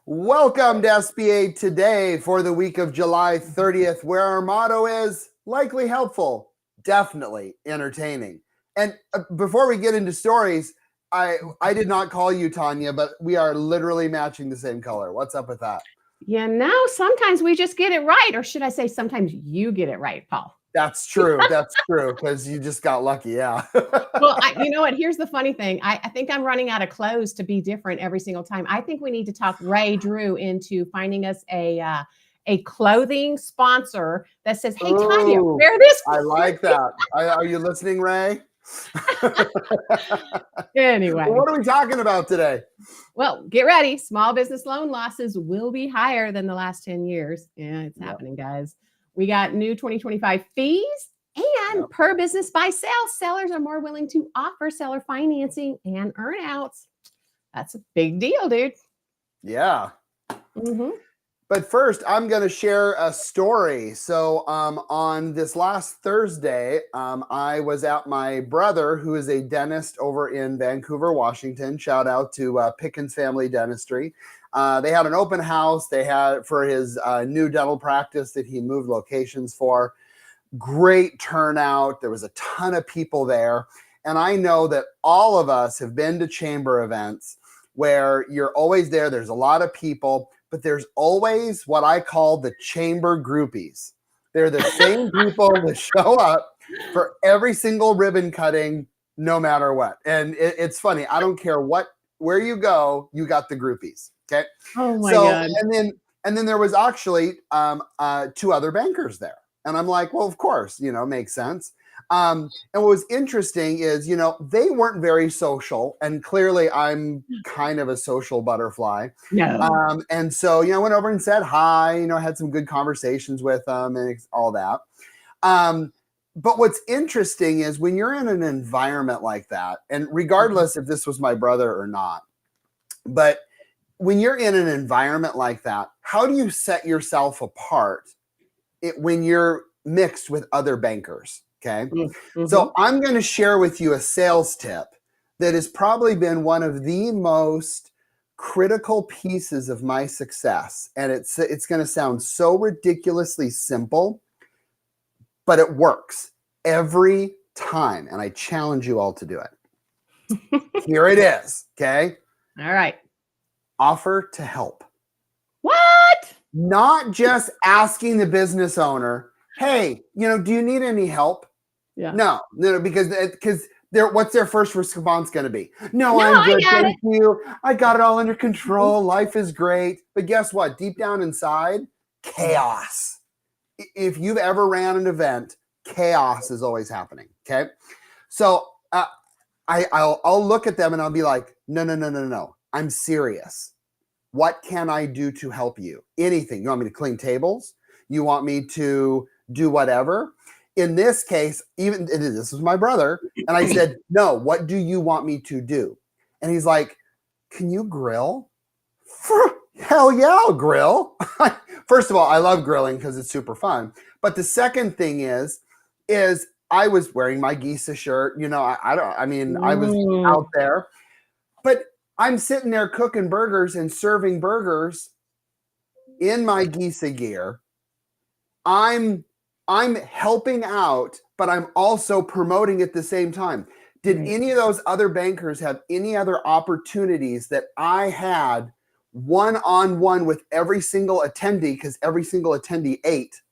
Welcome to SBA Today for the week of July 30th, where our motto is likely helpful, definitely entertaining. And before we get into stories, I did not call you Tanya, but we are literally matching the same color. What's up with that? Sometimes we just get it right. Or should I say, sometimes you get it right, Paul. That's true. That's true. Because you just got lucky. Yeah. Well, you know what? Here's the funny thing. I think I'm running out of clothes to be different every single time. I think we need to talk Ray Drew into finding us a clothing sponsor that says, "Hey, Tanya, Ooh, wear this." I like that. Are you listening, Ray? Anyway, what are we talking about today? Well, get ready. Small business loan losses will be higher than the last 10 years. Yeah, it's happening, guys. We got new 2025 fees and per business by sale. Sellers are more willing to offer seller financing and earnouts. That's a big deal, dude. Yeah. But first, I'm going to share a story. So on this last Thursday, I was at my brother, who is a dentist over in Vancouver, Washington. Shout out to Pickens Family Dentistry. They had an open house. They had for his new dental practice that he moved locations for. Great turnout. There was a ton of people there. And I know that all of us have been to chamber events where you're always there. There's a lot of people, but there's always what I call the chamber groupies. They're the same people that show up for every single ribbon cutting, no matter what. And it's funny. I don't care where you go, you got the groupies. Okay. Oh my God. And then there was actually two other bankers there. And I'm like, well, of course, makes sense. And what was interesting is, they weren't very social, and clearly I'm kind of a social butterfly. No. And so, I went over and said hi, had some good conversations with them and all that. But what's interesting is when you're in an environment like that, and regardless if this was my brother or not, but when you're in an environment like that, how do you set yourself apart when you're mixed with other bankers? Okay. So I'm going to share with you a sales tip that has probably been one of the most critical pieces of my success. And it's going to sound so ridiculously simple, but it works every time. And I challenge you all to do it. Here it is. Okay. All right. Offer to help. What? Not just asking the business owner, hey, do you need any help? Yeah. No, because what's their first response going to be? No, I'm good. Thank you. I got it all under control. Life is great. But guess what? Deep down inside, chaos. If you've ever ran an event, chaos is always happening. Okay. So I'll look at them and I'll be like, no. I'm serious. What can I do to help you? Anything. You want me to clean tables? You want me to do whatever? In this case, this was my brother. And I said, no, what do you want me to do? And he's like, can you grill? Hell yeah, I'll grill. First of all, I love grilling because it's super fun. But the second thing is I was wearing my Giza shirt. I was out there. But I'm sitting there cooking burgers and serving burgers in my Giza gear. I'm helping out, but I'm also promoting at the same time. Did any of those other bankers have any other opportunities that I had one-on-one with every single attendee, because every single attendee ate?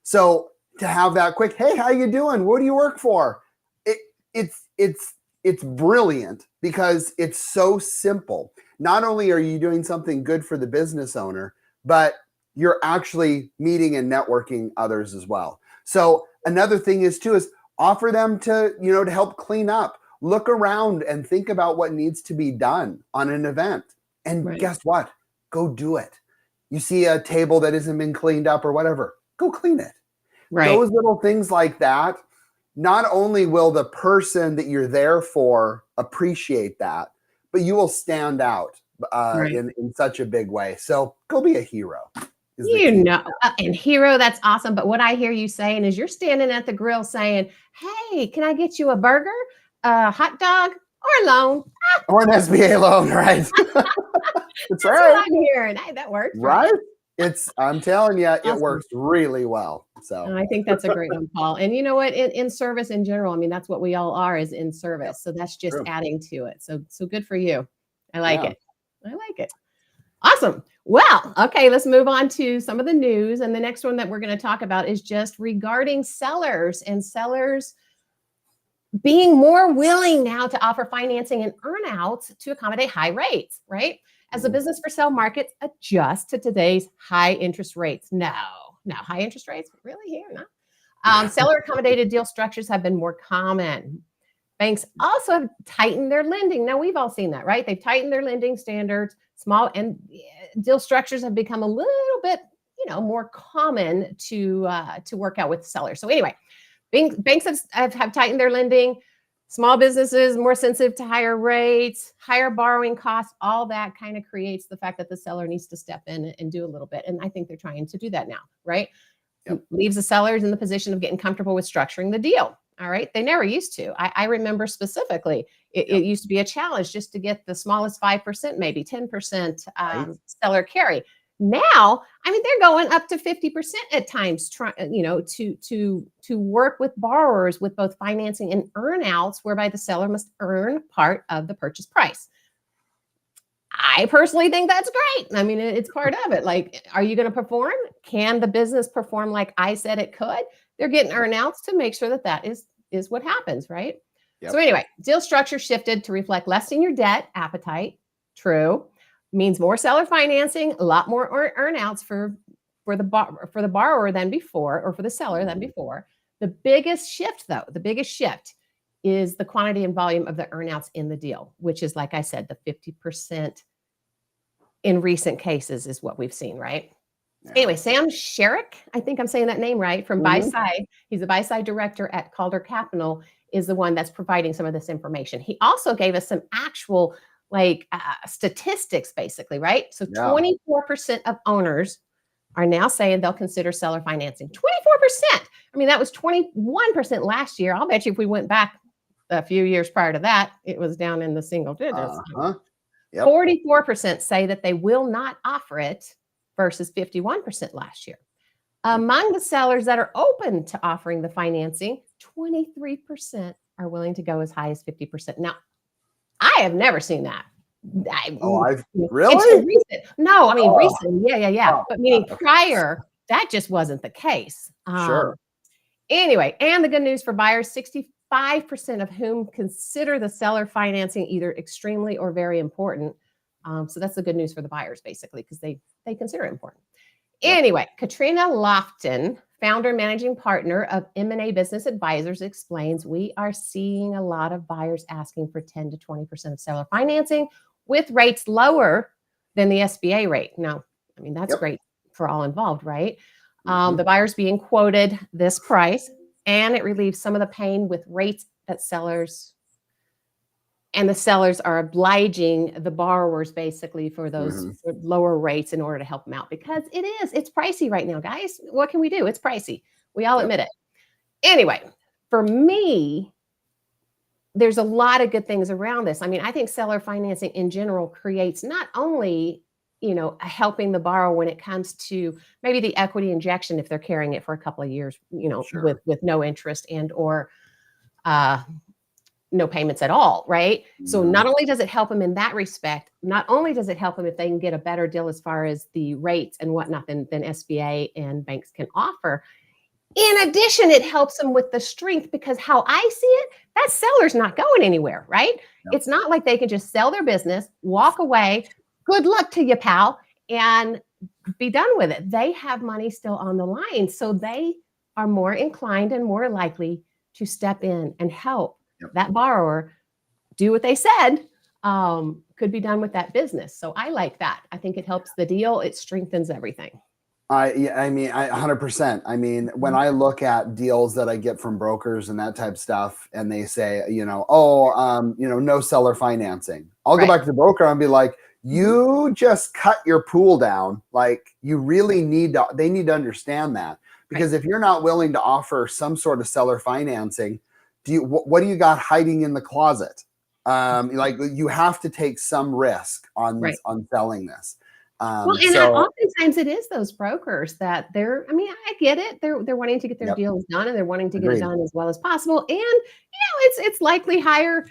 So to have that quick, hey, how you doing? What do you work for? It's brilliant because it's so simple. Not only are you doing something good for the business owner, but you're actually meeting and networking others as well. So another thing is offer them to help clean up. Look around and think about what needs to be done on an event. And guess what? Go do it. You see a table that hasn't been cleaned up or whatever, go clean it. Right. Those little things like that, not only will the person that you're there for appreciate that, but you will stand out in such a big way. So go be a hero. And hero, that's awesome. But what I hear you saying is you're standing at the grill saying, hey, can I get you a burger, a hot dog, or a loan? Or an SBA loan, right? That's That's right. what I'm hearing. Hey, that works, Right? I'm telling you, it Awesome. works really well. So And I think that's a great one, Paul. And you know what? In service in general, I mean, that's what we all are is in service. So that's just true. adding to it. So good for you. I like Yeah. it. I like it. Awesome. Well, okay, let's move on to some of the news. And the next one that we're going to talk about is just regarding sellers and sellers being more willing now to offer financing and earnouts to accommodate high rates, right? As the business for sale markets adjust to today's high interest rates. No, high interest rates really here? No. Seller accommodated deal structures have been more common. Banks also have tightened their lending. Now, we've all seen that, right? They've tightened their lending standards. Small and deal structures have become a little bit, more common to work out with sellers. So anyway, banks have tightened their lending. Small businesses more sensitive to higher rates, higher borrowing costs. All that kind of creates the fact that the seller needs to step in and do a little bit. And I think they're trying to do that now, right? Yep. Leaves the sellers in the position of getting comfortable with structuring the deal. All right. They never used to. I remember specifically, it used to be a challenge just to get the smallest 5%, maybe 10% Right. seller carry. Now, I mean, they're going up to 50% at times, to work with borrowers with both financing and earnouts, whereby the seller must earn part of the purchase price. I personally think that's great. I mean, it's part of it. Like, are you going to perform? Can the business perform like I said it could? They're getting earnouts to make sure that is what happens, right? Yep. So anyway, deal structure shifted to reflect less senior debt appetite. True. Means more seller financing, a lot more earnouts for the borrower than before, or for the seller than before. The biggest shift is the quantity and volume of the earnouts in the deal, which is, like I said, the 50% in recent cases is what we've seen, right? Yeah. Anyway, Sam Sherrick, I think I'm saying that name right, from Buy Side. He's a Buy Side director at Calder Capital, is the one that's providing some of this information. He also gave us some actual statistics, basically, right? So 24% of owners are now saying they'll consider seller financing. 24%. I mean, that was 21% last year. I'll bet you if we went back a few years prior to that, it was down in the single digits. 44% say that they will not offer it versus 51% last year. Among the sellers that are open to offering the financing, 23% are willing to go as high as 50%. Now, I have never seen that. Really? It's recent. No, I mean recent. Yeah. But meaning prior, that just wasn't the case. Sure. Anyway, and the good news for buyers, 65% of whom consider the seller financing either extremely or very important. So that's the good news for the buyers, basically, because they consider it important. Yep. Anyway, Katrina Lofton, founder and managing partner of M&A Business Advisors, explains we are seeing a lot of buyers asking for 10 to 20% of seller financing with rates lower than the SBA rate. Now, I mean, that's great for all involved, right? The buyer's being quoted this price, and it relieves some of the pain with rates that the sellers are obliging the borrowers basically for those lower rates in order to help them out, because it's pricey right now, guys. What can we do? It's pricey. We all admit it. Anyway, for me, there's a lot of good things around this. I mean, I think seller financing in general creates not only, helping the borrower when it comes to maybe the equity injection if they're carrying it for a couple of years, with no interest and or no payments at all, right? So not only does it help them in that respect, not only does it help them if they can get a better deal as far as the rates and whatnot than SBA and banks can offer. In addition, it helps them with the strength, because how I see it, that seller's not going anywhere, right? Yep. It's not like they can just sell their business, walk away, good luck to you, pal, and be done with it. They have money still on the line. So they are more inclined and more likely to step in and help that borrower do what they said could be done with that business. So I like that. I think it helps the deal. It strengthens everything. I 100%. I mean, when I look at deals that I get from brokers and that type of stuff, and they say, no seller financing, I'll go back to the broker and be like, you just cut your pool down. Like, you really they need to understand that, because if you're not willing to offer some sort of seller financing, what do you got hiding in the closet? Like you have to take some risk on selling this. Well, and oftentimes it is those brokers that I mean, I get it. They're wanting to get their deals done, and they're wanting to get it done as well as possible. And it's likely higher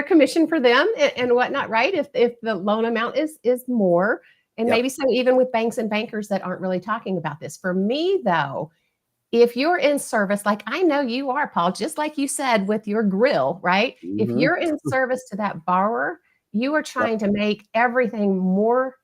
commission for them and whatnot, right? If the loan amount is more, and maybe so even with banks and bankers that aren't really talking about this. For me, though, if you're in service, like I know you are, Paul, just like you said with your grill, right? If you're in service to that borrower, you are trying to make everything more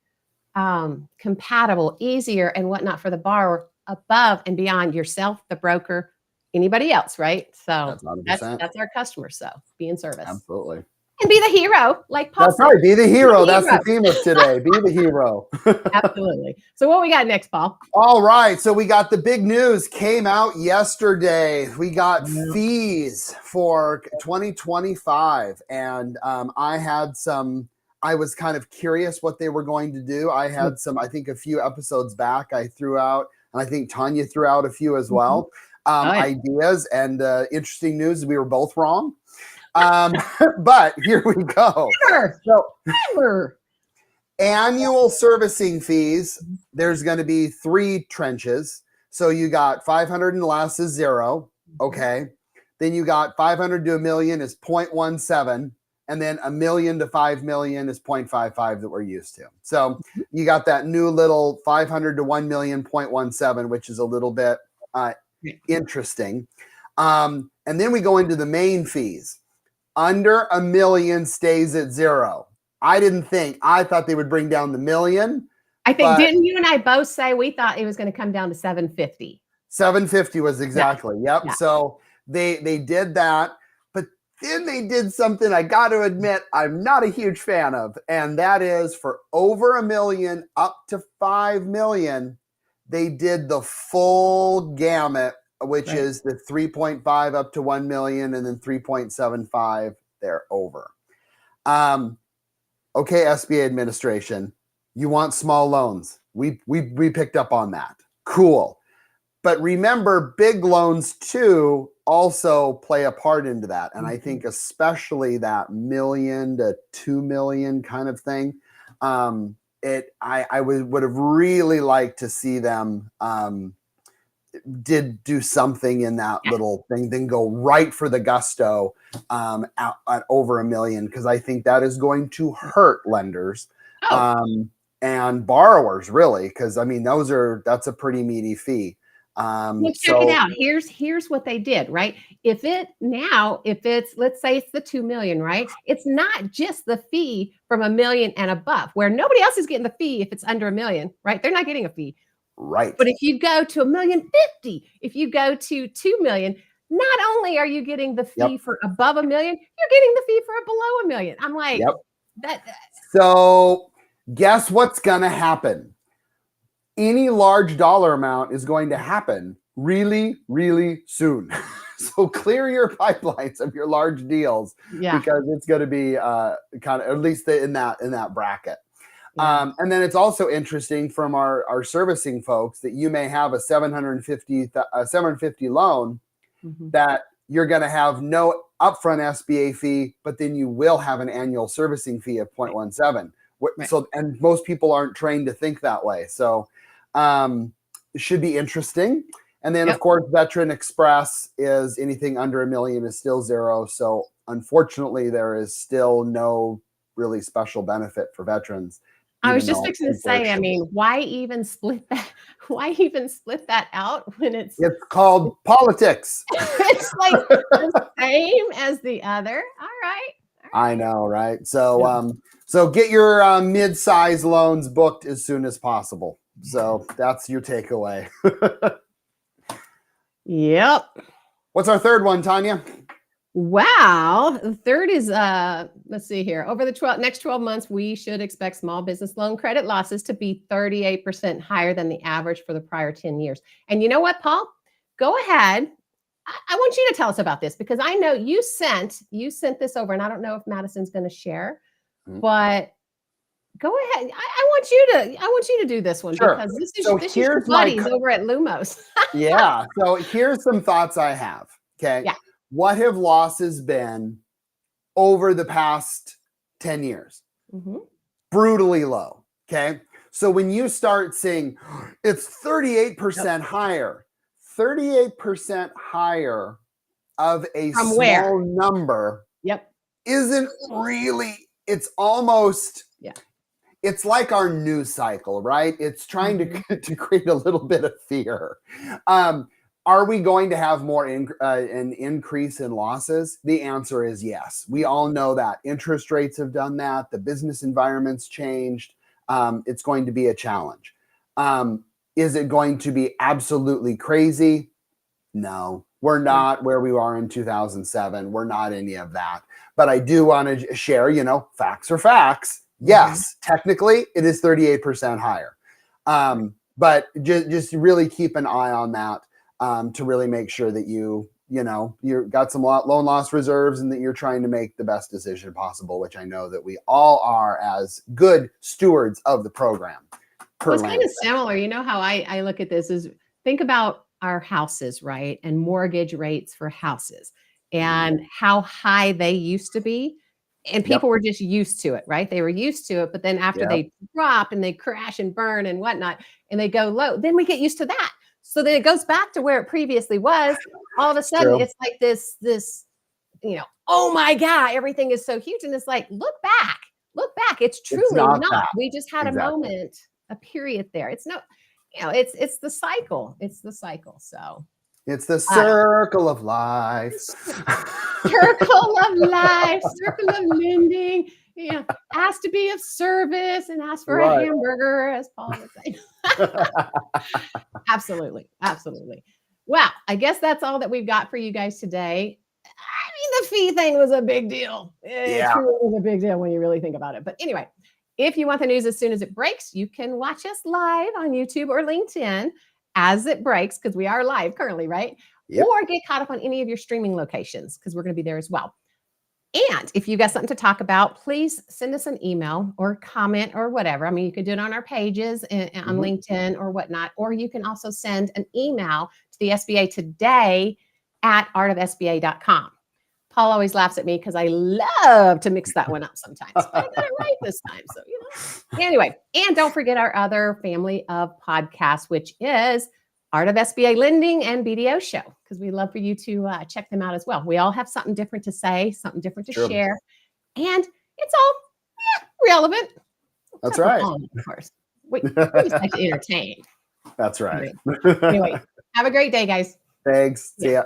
compatible, easier, and whatnot for the borrower above and beyond yourself, the broker, anybody else, right? So that's our customer. So be in service. Absolutely. And be the hero, like Paul said. Right. Be the hero. That's the theme of today. Be the hero. Absolutely. So what we got next, Paul? All right. So we got the big news came out yesterday. We got fees for 2025. And I was kind of curious what they were going to do. I had I think a few episodes back, I threw out, and I think Tanya threw out a few as well, ideas. And interesting news, we were both wrong. But here we go. So, annual servicing fees, there's going to be 3 trenches. So you got 500 and less is 0. Okay. Then you got 500 to $1 million is 0.17. And then $1 million to $5 million is 0.55 that we're used to. So you got that new little 500 to 1 million 0.17, which is a little bit interesting. And then we go into the main fees. Under $1 million stays at 0. I thought they would bring down the $1 million. I think, didn't you and I both say we thought it was going to come down to 750? 750 was exactly. Yep. Yeah. So they did that. But then they did something I got to admit I'm not a huge fan of. And that is for over $1 million up to $5 million, they did the full gamut, which is the 3.5 up to 1 million and then 3.75 they're over. Okay, SBA administration, you want small loans. We picked up on that. Cool. But remember, big loans too also play a part into that. And I think especially that $1 million to $2 million kind of thing. I would have really liked to see them did do something in that little thing, then go right for the gusto at over $1 million, because I think that is going to hurt lenders and borrowers really, because I mean that's a pretty meaty fee. Well, check it out. Here's what they did, right? If it's let's say it's the 2 million, right? It's not just the fee from $1 million and above, where nobody else is getting the fee if it's under $1 million, right? They're not getting a fee. Right. But if you go to $1.05 million, if you go to 2 million, not only are you getting the fee for above $1 million, you're getting the fee for below $1 million. I'm like, So guess what's gonna happen? Any large dollar amount is going to happen really, really soon. So clear your pipelines of your large deals because it's going to be kind of at least in that bracket. And then it's also interesting from our servicing folks that you may have a 750 loan that you're going to have no upfront SBA fee, but then you will have an annual servicing fee of 0.17. So, and most people aren't trained to think that way. So it should be interesting. And then of course, Veteran Express is anything under $1 million is still 0. So unfortunately, there is still no really special benefit for veterans. I was just fixing to say, I mean, why even split that? Why even split that out when it's called politics? It's like the same as the other. All right. I know, right? So, so get your mid-size loans booked as soon as possible. So that's your takeaway. Yep. What's our third one, Tanya? Wow. The third is, let's see here. Over the next 12 months, we should expect small business loan credit losses to be 38% higher than the average for the prior 10 years. And you know what, Paul? Go ahead. I want you to tell us about this because I know you sent this over, and I don't know if Madison's going to share, but go ahead. I want you to do this one because this is your buddies over at Lumos. Yeah. So here's some thoughts I have. Okay. Yeah. What have losses been over the past 10 years. Mm-hmm. Brutally low. Okay. So when you start seeing it's 38% higher, 38% higher of a From small where? number Yep. isn't really, it's almost, Yeah. it's like our news cycle, right? It's trying to create a little bit of fear. Are we going to have more an increase in losses? The answer is yes. We all know that. Interest rates have done that. The business environment's changed. It's going to be a challenge. Is it going to be absolutely crazy? No, we're not where we are in 2007. We're not any of that. But I do want to share, facts are facts. Yes, technically it is 38% higher. But just really keep an eye on that to really make sure that you've got some loan loss reserves and that you're trying to make the best decision possible, which I know that we all are as good stewards of the program. Well, it's kind of similar. You know how I look at this is think about our houses, right? And mortgage rates for houses and how high they used to be. And people were just used to it, right? They were used to it. But then after they drop and they crash and burn and whatnot, and they go low, then we get used to that. So then it goes back to where it previously was. All of a sudden, it's like this, oh my God, everything is so huge. And it's like, look back. It's truly not. We just had a moment, a period there. It's no, it's the cycle. It's the cycle. So it's the circle of life. Circle of life, circle of lending. Yeah, ask to be of service and ask for a hamburger, as Paul would say. Absolutely. Well, I guess that's all that we've got for you guys today. I mean, the fee thing was a big deal. It truly was a big deal when you really think about it. But anyway, if you want the news as soon as it breaks, you can watch us live on YouTube or LinkedIn as it breaks, because we are live currently, right? Or get caught up on any of your streaming locations, because we're going to be there as well. And if you've got something to talk about, please send us an email or comment or whatever. I mean, you can do it on our pages on LinkedIn or whatnot, or you can also send an email to the SBA today at artofsba.com. Paul always laughs at me because I love to mix that one up sometimes, but I got it right this time. So, anyway, and don't forget our other family of podcasts, which is Art of SBA Lending and BDO Show, because we love for you to check them out as well. We all have something different to say, something different to share, and it's all relevant. That's right. Of course. We just like to entertain. That's right. Anyway, have a great day, guys. Thanks. See ya.